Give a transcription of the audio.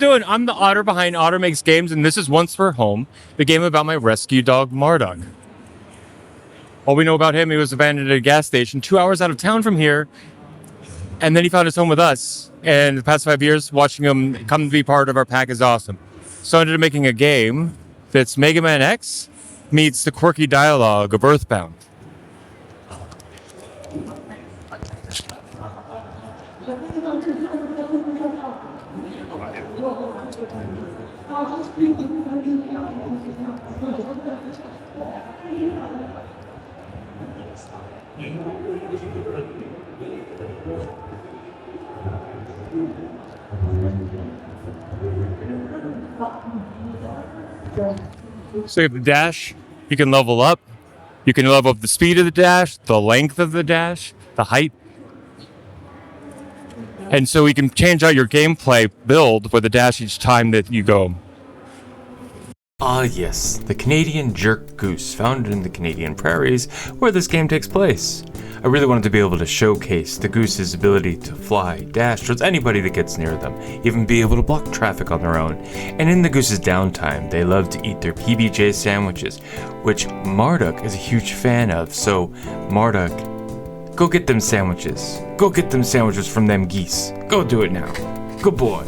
Doing? I'm the otter behind Otter Makes Games, and this is Once for Home, the game about my rescue dog, Marduk. All we know about him, he was abandoned at a gas station 2 hours out of town from here, and then he found his home with us. And the past 5 years, watching him come to be part of our pack is awesome. So I ended up making a game that's Mega Man X meets the quirky dialogue of Earthbound. So you have the dash, you can level up. You can level up the speed of the dash, the length of the dash, the height. And so you can change out your gameplay build with the dash each time that you go. Ah yes, the Canadian jerk goose, found in the Canadian prairies where this game takes place. I really wanted to be able to showcase the goose's ability to fly, dash towards anybody that gets near them, even be able to block traffic on their own. And in the goose's downtime, they love to eat their PBJ sandwiches, which Marduk is a huge fan of. So Marduk, go get them sandwiches. Go get them sandwiches from them geese. Go do it now. Good boy.